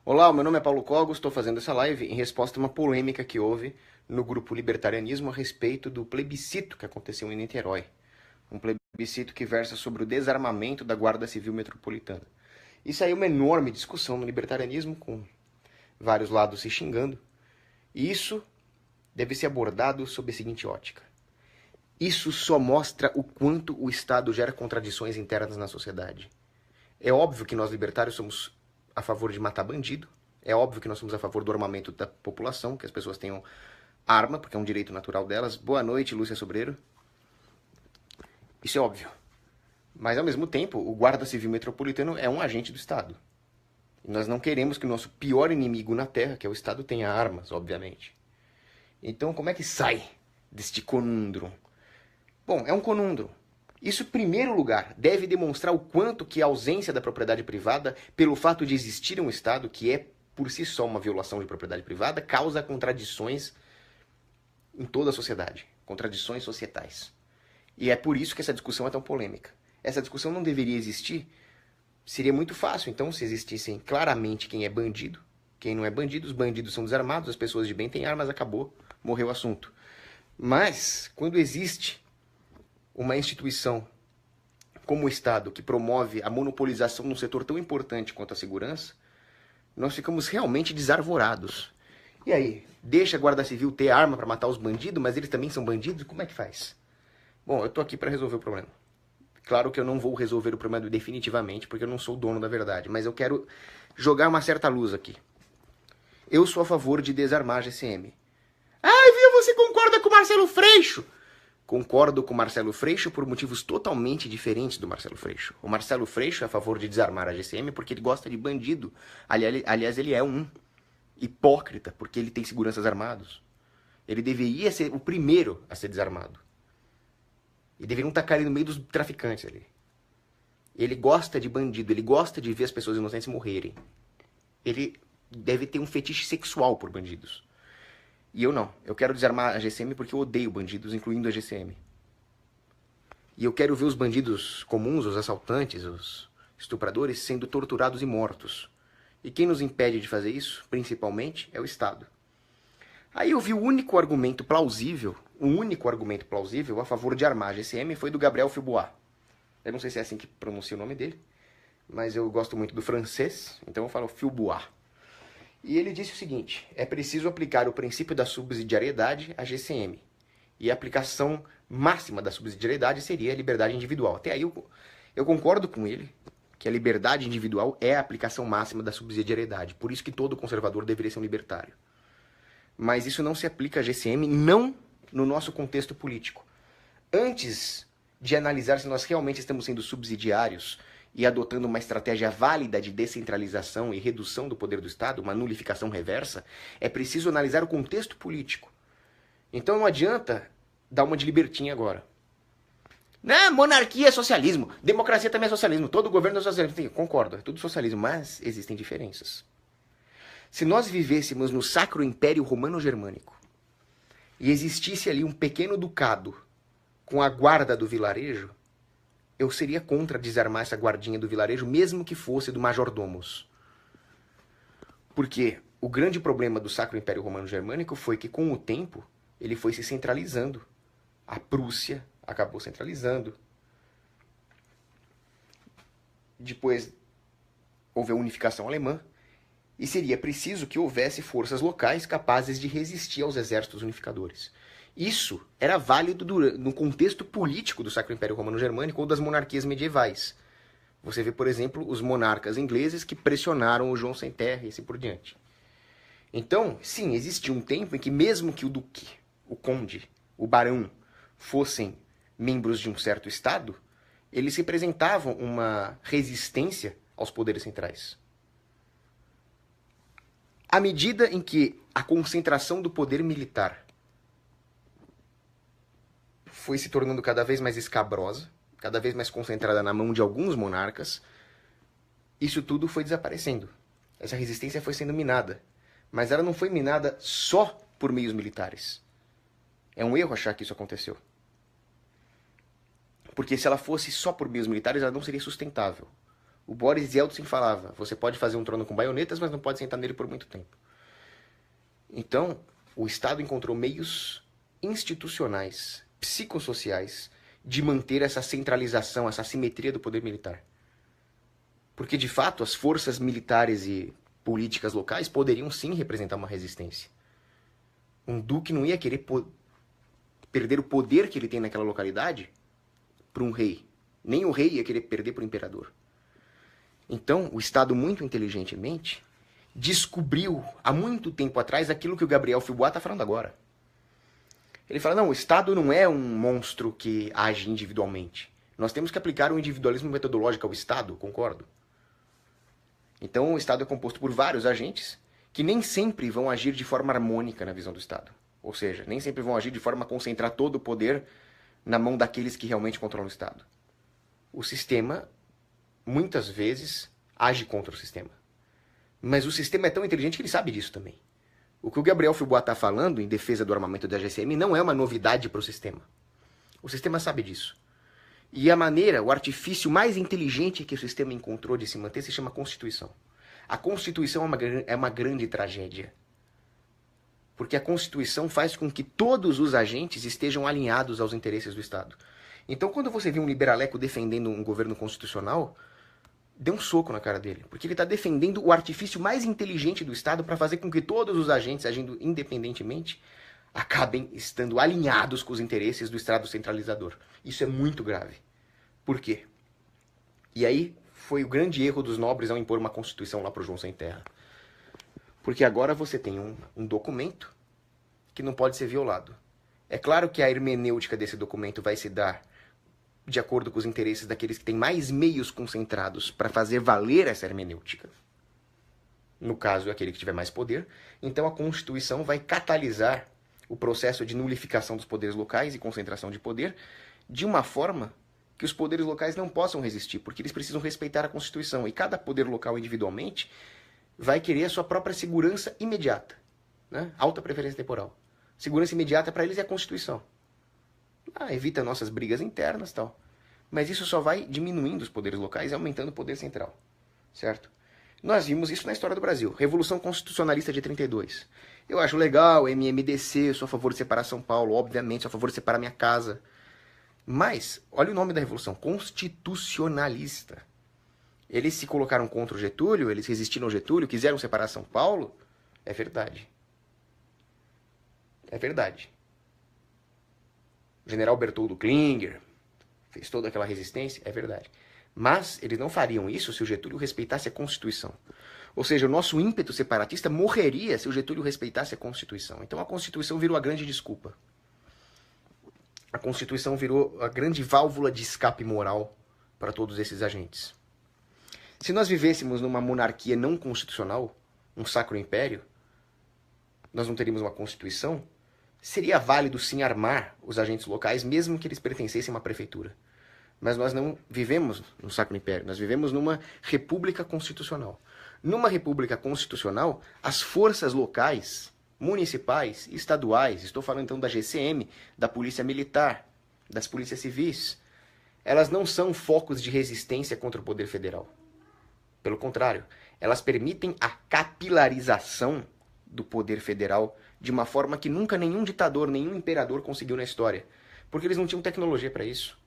Olá, meu nome é Paulo Cogos, estou fazendo essa live em resposta a uma polêmica que houve no grupo Libertarianismo a respeito do plebiscito que aconteceu em Niterói. Um plebiscito que versa sobre o desarmamento da Guarda Civil Metropolitana. Isso aí é uma enorme discussão no libertarianismo, com vários lados se xingando. E isso deve ser abordado sob a seguinte ótica. Isso só mostra o quanto o Estado gera contradições internas na sociedade. É óbvio que nós libertários somos a favor de matar bandido. É óbvio que nós somos a favor do armamento da população, que as pessoas tenham arma, porque é um direito natural delas. Boa noite, Lúcia Sobreiro. Isso é óbvio. Mas, ao mesmo tempo, o Guarda Civil Metropolitano é um agente do Estado. E nós não queremos que o nosso pior inimigo na Terra, que é o Estado, tenha armas, obviamente. Então, como é que sai deste conundrum? Bom, é um conundrum. Isso, em primeiro lugar, deve demonstrar o quanto que a ausência da propriedade privada, pelo fato de existir um Estado, que é por si só uma violação de propriedade privada, causa contradições em toda a sociedade, contradições societais. E é por isso que essa discussão é tão polêmica. Essa discussão não deveria existir, seria muito fácil, então, se existissem claramente quem é bandido, quem não é bandido, os bandidos são desarmados, as pessoas de bem têm armas, acabou, morreu o assunto. Mas, quando existe uma instituição como o Estado, que promove a monopolização num setor tão importante quanto a segurança, nós ficamos realmente desarvorados. E aí, deixa a Guarda Civil ter arma para matar os bandidos, mas eles também são bandidos? Como é que faz? Bom, eu tô aqui para resolver o problema. Claro que eu não vou resolver o problema definitivamente, porque eu não sou o dono da verdade, mas eu quero jogar uma certa luz aqui. Eu sou a favor de desarmar a GCM. Ah, viu, você concorda com o Marcelo Freixo? Concordo com o Marcelo Freixo por motivos totalmente diferentes do Marcelo Freixo. O Marcelo Freixo é a favor de desarmar a GCM porque ele gosta de bandido. Aliás, ele é um hipócrita porque ele tem seguranças armados. Ele deveria ser o primeiro a ser desarmado. E deveriam tacar ele no meio dos traficantes ali. Ele gosta de bandido, ele gosta de ver as pessoas inocentes morrerem. Ele deve ter um fetiche sexual por bandidos. E eu não. Eu quero desarmar a GCM porque eu odeio bandidos, incluindo a GCM. E eu quero ver os bandidos comuns, os assaltantes, os estupradores, sendo torturados e mortos. E quem nos impede de fazer isso, principalmente, é o Estado. Aí eu vi o único argumento plausível a favor de armar a GCM foi do Gabriel Filbois. Eu não sei se é assim que pronuncia o nome dele, mas eu gosto muito do francês, então eu falo Filbois. E ele disse o seguinte: é preciso aplicar o princípio da subsidiariedade à GCM. E a aplicação máxima da subsidiariedade seria a liberdade individual. Até aí eu concordo com ele que a liberdade individual é a aplicação máxima da subsidiariedade. Por isso que todo conservador deveria ser um libertário. Mas isso não se aplica à GCM, não no nosso contexto político. Antes de analisar se nós realmente estamos sendo subsidiários e adotando uma estratégia válida de descentralização e redução do poder do Estado, uma nulificação reversa, é preciso analisar o contexto político. Então não adianta dar uma de libertinha agora. Não, monarquia é socialismo, democracia também é socialismo, todo governo é socialismo. Concordo, é tudo socialismo, mas existem diferenças. Se nós vivêssemos no Sacro Império Romano-Germânico e existisse ali um pequeno ducado com a guarda do vilarejo, eu seria contra desarmar essa guardinha do vilarejo, mesmo que fosse do majordomos. Porque o grande problema do Sacro Império Romano-Germânico foi que, com o tempo, ele foi se centralizando. A Prússia acabou centralizando. Depois houve a unificação alemã. E seria preciso que houvesse forças locais capazes de resistir aos exércitos unificadores. Isso era válido no contexto político do Sacro Império Romano-Germânico ou das monarquias medievais. Você vê, por exemplo, os monarcas ingleses que pressionaram o João Sem Terra e assim por diante. Então, sim, existia um tempo em que mesmo que o duque, o conde, o barão fossem membros de um certo estado, eles representavam uma resistência aos poderes centrais. À medida em que a concentração do poder militar foi se tornando cada vez mais escabrosa, cada vez mais concentrada na mão de alguns monarcas, isso tudo foi desaparecendo. Essa resistência foi sendo minada. Mas ela não foi minada só por meios militares. É um erro achar que isso aconteceu. Porque se ela fosse só por meios militares, ela não seria sustentável. O Boris Yeltsin falava, você pode fazer um trono com baionetas, mas não pode sentar nele por muito tempo. Então, o Estado encontrou meios institucionais, psicossociais, de manter essa centralização, essa simetria do poder militar. Porque, de fato, as forças militares e políticas locais poderiam sim representar uma resistência. Um duque não ia querer perder o poder que ele tem naquela localidade para um rei. Nem o rei ia querer perder para o imperador. Então, o Estado, muito inteligentemente, descobriu há muito tempo atrás aquilo que o Gabriel Filbois está falando agora. Ele fala, não, o Estado não é um monstro que age individualmente. Nós temos que aplicar o individualismo metodológico ao Estado, concordo? Então, o Estado é composto por vários agentes que nem sempre vão agir de forma harmônica na visão do Estado. Ou seja, nem sempre vão agir de forma a concentrar todo o poder na mão daqueles que realmente controlam o Estado. O sistema, muitas vezes, age contra o sistema. Mas o sistema é tão inteligente que ele sabe disso também. O que o Gabriel Filbois está falando em defesa do armamento da GCM não é uma novidade para o sistema. O sistema sabe disso. E a maneira, o artifício mais inteligente que o sistema encontrou de se manter se chama Constituição. A Constituição é uma grande tragédia. Porque a Constituição faz com que todos os agentes estejam alinhados aos interesses do Estado. Então, quando você vê um liberaleco defendendo um governo constitucional, dê um soco na cara dele. Porque ele está defendendo o artifício mais inteligente do Estado para fazer com que todos os agentes, agindo independentemente, acabem estando alinhados com os interesses do Estado centralizador. Isso é muito grave. Por quê? E aí foi o grande erro dos nobres ao impor uma Constituição lá para o João Sem Terra. Porque agora você tem um documento que não pode ser violado. É claro que a hermenêutica desse documento vai se dar de acordo com os interesses daqueles que têm mais meios concentrados para fazer valer essa hermenêutica. No caso, aquele que tiver mais poder. Então a Constituição vai catalisar o processo de nulificação dos poderes locais e concentração de poder de uma forma que os poderes locais não possam resistir, porque eles precisam respeitar a Constituição. E cada poder local individualmente vai querer a sua própria segurança imediata, né? Alta preferência temporal. Segurança imediata para eles é a Constituição. Evita nossas brigas internas e tal. Mas isso só vai diminuindo os poderes locais e aumentando o poder central. Certo? Nós vimos isso na história do Brasil. Revolução Constitucionalista de 32. Eu acho legal, MMDC, eu sou a favor de separar São Paulo, obviamente, sou a favor de separar minha casa. Mas, olha o nome da Revolução, Constitucionalista. Eles se colocaram contra o Getúlio, eles resistiram ao Getúlio, quiseram separar São Paulo. É verdade. É verdade. O general Bertoldo Klinger fez toda aquela resistência, é verdade. Mas eles não fariam isso se o Getúlio respeitasse a Constituição. Ou seja, o nosso ímpeto separatista morreria se o Getúlio respeitasse a Constituição. Então a Constituição virou a grande desculpa. A Constituição virou a grande válvula de escape moral para todos esses agentes. Se nós vivêssemos numa monarquia não constitucional, um sacro império, nós não teríamos uma Constituição, seria válido sim armar os agentes locais, mesmo que eles pertencessem a uma prefeitura. Mas nós não vivemos no Sacro Império, nós vivemos numa república constitucional. Numa república constitucional, as forças locais, municipais, estaduais, estou falando então da GCM, da Polícia Militar, das polícias civis, elas não são focos de resistência contra o poder federal. Pelo contrário, elas permitem a capilarização do poder federal de uma forma que nunca nenhum ditador, nenhum imperador conseguiu na história. Porque eles não tinham tecnologia para isso.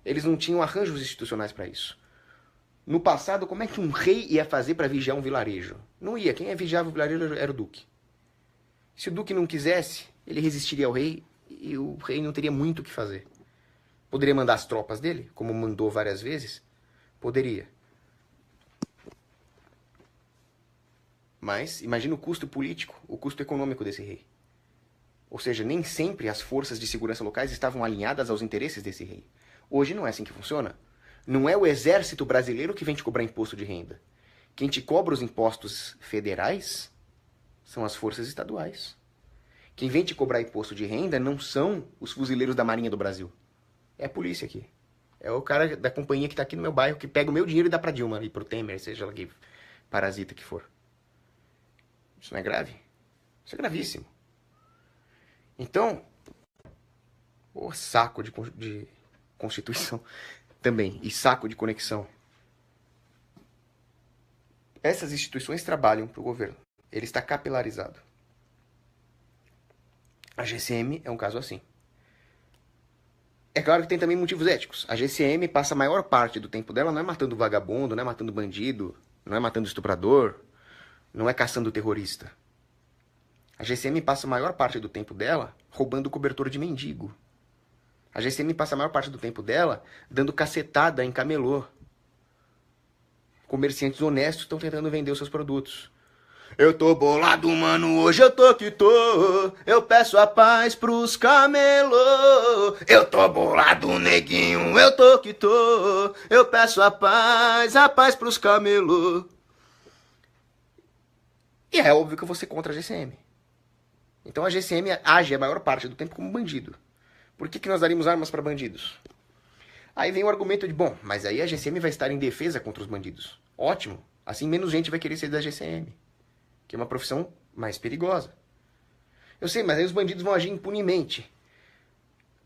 Eles não tinham arranjos institucionais para isso. No passado, como é que um rei ia fazer para vigiar um vilarejo? Não ia. Quem vigiava o vilarejo era o duque. Se o duque não quisesse, ele resistiria ao rei e o rei não teria muito o que fazer. Poderia mandar as tropas dele, como mandou várias vezes? Poderia. Mas imagina o custo político, o custo econômico desse rei. Ou seja, nem sempre as forças de segurança locais estavam alinhadas aos interesses desse rei. Hoje não é assim que funciona. Não é o exército brasileiro que vem te cobrar imposto de renda. Quem te cobra os impostos federais são as forças estaduais. Quem vem te cobrar imposto de renda não são os fuzileiros da Marinha do Brasil. É a polícia aqui. É o cara da companhia que está aqui no meu bairro que pega o meu dinheiro e dá para Dilma e pro Temer, seja lá que parasita que for. Isso não é grave? Isso é gravíssimo. Então, o saco de Constituição também, e saco de conexão. Essas instituições trabalham para o governo. Ele está capilarizado. A GCM é um caso assim. É claro que tem também motivos éticos. A GCM passa a maior parte do tempo dela não é matando vagabundo, não é matando bandido, não é matando estuprador, não é caçando terrorista. A GCM passa a maior parte do tempo dela roubando cobertor de mendigo. A GCM passa a maior parte do tempo dela dando cacetada em camelô. Comerciantes honestos estão tentando vender os seus produtos. Eu tô bolado, mano, hoje eu tô que tô. Eu peço a paz pros camelô. Eu tô bolado, neguinho, eu tô que tô. Eu peço a paz pros camelô. E é óbvio que eu vou ser contra a GCM. Então a GCM age a maior parte do tempo como bandido. Por que nós daríamos armas para bandidos? Aí vem o argumento de, bom, mas aí a GCM vai estar em defesa contra os bandidos. Ótimo, assim menos gente vai querer ser da GCM. Que é uma profissão mais perigosa. Eu sei, mas aí os bandidos vão agir impunemente.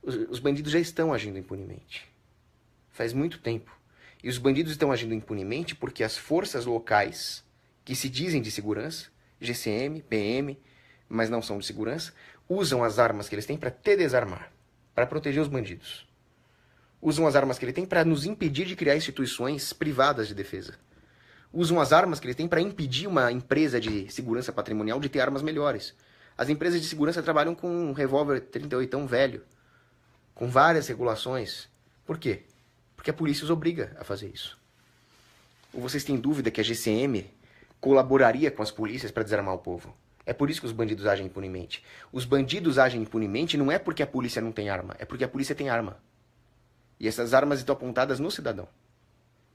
Os bandidos já estão agindo impunemente. Faz muito tempo. E os bandidos estão agindo impunemente porque as forças locais, que se dizem de segurança, GCM, PM, mas não são de segurança, usam as armas que eles têm para te desarmar, para proteger os bandidos. Usam as armas que ele tem para nos impedir de criar instituições privadas de defesa. Usam as armas que ele tem para impedir uma empresa de segurança patrimonial de ter armas melhores. As empresas de segurança trabalham com um revólver 38 velho, com várias regulações. Por quê? Porque a polícia os obriga a fazer isso. Ou vocês têm dúvida que a GCM colaboraria com as polícias para desarmar o povo? É por isso que os bandidos agem impunemente. Os bandidos agem impunemente não é porque a polícia não tem arma, é porque a polícia tem arma. E essas armas estão apontadas no cidadão.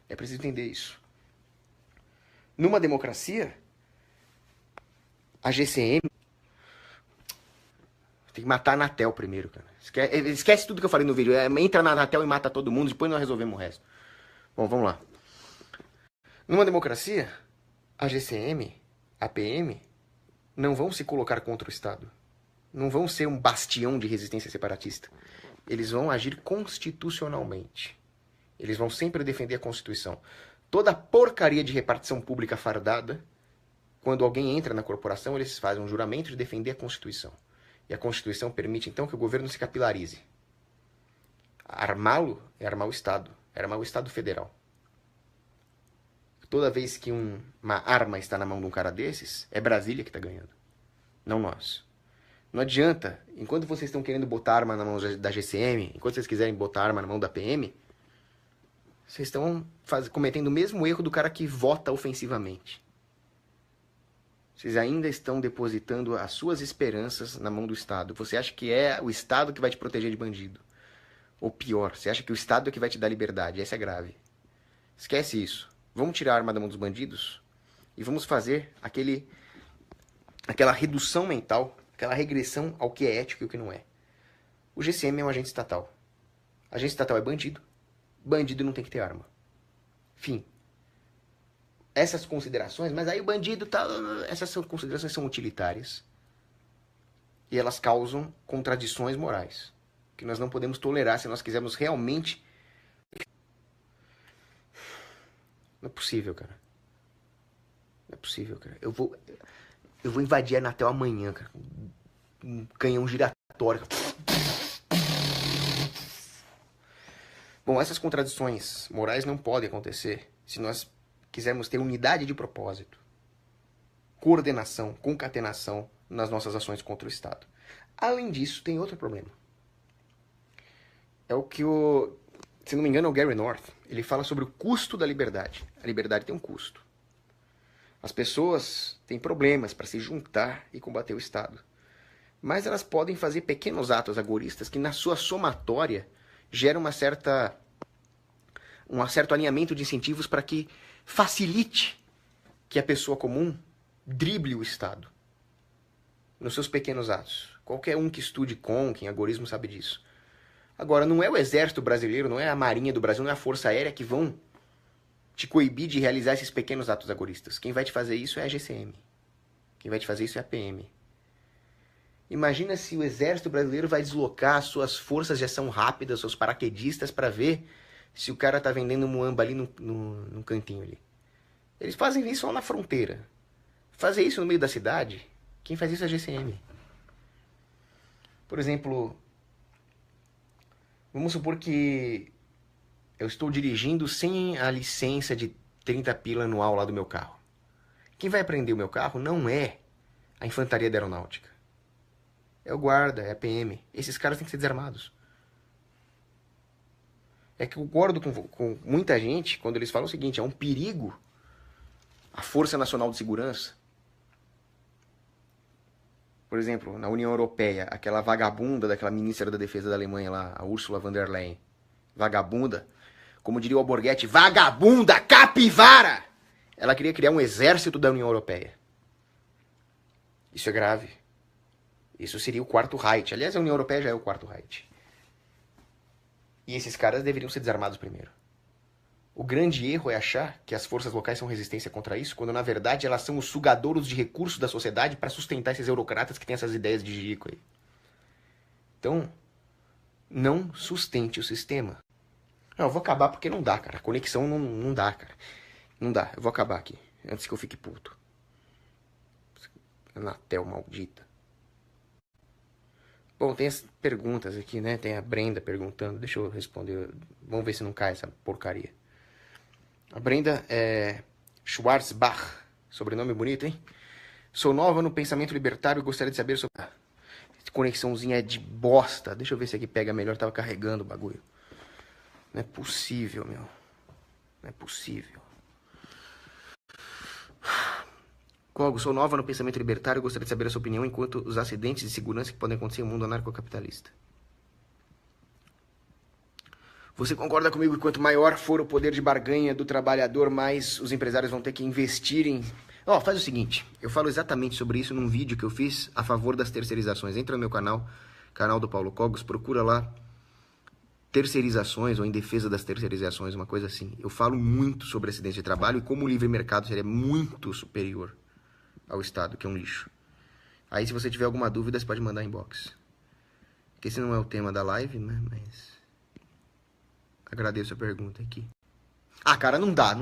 É preciso entender isso. Numa democracia, a GCM tem que matar a Anatel primeiro, cara. Esquece tudo que eu falei no vídeo. Entra na Anatel e mata todo mundo, depois nós resolvemos o resto. Bom, vamos lá. Numa democracia, a GCM, a PM, não vão se colocar contra o Estado. Não vão ser um bastião de resistência separatista. Eles vão agir constitucionalmente. Eles vão sempre defender a Constituição. Toda porcaria de repartição pública fardada, quando alguém entra na corporação, eles fazem um juramento de defender a Constituição. E a Constituição permite, então, que o governo se capilarize. Armá-lo é armar o Estado. É armar o Estado federal. Toda vez que uma arma está na mão de um cara desses, é Brasília que está ganhando. Não nós. Não adianta, enquanto vocês estão querendo botar arma na mão da GCM, enquanto vocês quiserem botar arma na mão da PM, vocês estão cometendo o mesmo erro do cara que vota ofensivamente. Vocês ainda estão depositando as suas esperanças na mão do Estado. Você acha que é o Estado que vai te proteger de bandido. Ou pior, você acha que o Estado é que vai te dar liberdade. Essa é grave. Esquece isso. Vamos tirar a arma da mão dos bandidos e vamos fazer aquela redução mental, aquela regressão ao que é ético e o que não é. O GCM é um agente estatal. Agente estatal é bandido. Bandido não tem que ter arma. Fim. Essas considerações, mas aí o bandido tá... Essas considerações são utilitárias. E elas causam contradições morais. Que nós não podemos tolerar se nós quisermos realmente... Não é possível, cara. Não é possível, cara. Eu vou invadir a Anatel amanhã, cara. Um canhão giratório. Bom, essas contradições morais não podem acontecer se nós quisermos ter unidade de propósito, coordenação, concatenação nas nossas ações contra o Estado. Além disso, tem outro problema. É o que se não me engano, é o Gary North. Ele fala sobre o custo da liberdade. A liberdade tem um custo. As pessoas têm problemas para se juntar e combater o Estado. Mas elas podem fazer pequenos atos agoristas que, na sua somatória, geram um certo alinhamento de incentivos para que facilite que a pessoa comum drible o Estado nos seus pequenos atos. Qualquer um que estude Conk, agorismo, sabe disso. Agora, não é o exército brasileiro, não é a marinha do Brasil, não é a força aérea que vão te coibir de realizar esses pequenos atos agoristas. Quem vai te fazer isso é a GCM. Quem vai te fazer isso é a PM. Imagina se o exército brasileiro vai deslocar suas forças de ação rápida, seus paraquedistas, para ver se o cara tá vendendo muamba ali num cantinho ali. Eles fazem isso lá na fronteira. Fazer isso no meio da cidade, quem faz isso é a GCM. Por exemplo, vamos supor que eu estou dirigindo sem a licença de 30 pila anual lá do meu carro. Quem vai apreender o meu carro não é a Infantaria da Aeronáutica. É o guarda, é a PM. Esses caras têm que ser desarmados. É que eu concordo com muita gente quando eles falam o seguinte, é um perigo a Força Nacional de Segurança. Por exemplo, na União Europeia, aquela vagabunda daquela ministra da Defesa da Alemanha lá, a Ursula von der Leyen. Vagabunda. Como diria o Alborguete, vagabunda, capivara! Ela queria criar um exército da União Europeia. Isso é grave. Isso seria o quarto Reich. Aliás, a União Europeia já é o quarto Reich. E esses caras deveriam ser desarmados primeiro. O grande erro é achar que as forças locais são resistência contra isso, quando na verdade elas são os sugadouros de recursos da sociedade para sustentar esses eurocratas que têm essas ideias de jirico aí. Então, não sustente o sistema. Não, eu vou acabar porque não dá, cara. A conexão não dá, cara. Não dá. Eu vou acabar aqui, antes que eu fique puto. Anatel maldita. Bom, tem as perguntas aqui, né? Tem a Brenda perguntando. Deixa eu responder. Vamos ver se não cai essa porcaria. A Brenda é Schwarzbach. Sobrenome bonito, hein? Sou nova no pensamento libertário e gostaria de saber sobre... Essa conexãozinha é de bosta. Deixa eu ver se aqui pega melhor. Tava carregando o bagulho. Não é possível, meu. Não é possível. Cogo, sou nova no pensamento libertário e gostaria de saber a sua opinião enquanto os acidentes de segurança que podem acontecer no mundo anarcocapitalista. Você concorda comigo que quanto maior for o poder de barganha do trabalhador, mais os empresários vão ter que investir em... Faz o seguinte, eu falo exatamente sobre isso num vídeo que eu fiz a favor das terceirizações. Entra no meu canal, canal do Paulo Cogos, procura lá terceirizações ou em defesa das terceirizações, uma coisa assim. Eu falo muito sobre acidentes de trabalho e como o livre mercado seria muito superior ao Estado, que é um lixo. Aí, se você tiver alguma dúvida, você pode mandar inbox. Porque esse não é o tema da live, né? Mas agradeço a pergunta aqui. Ah, cara, não dá.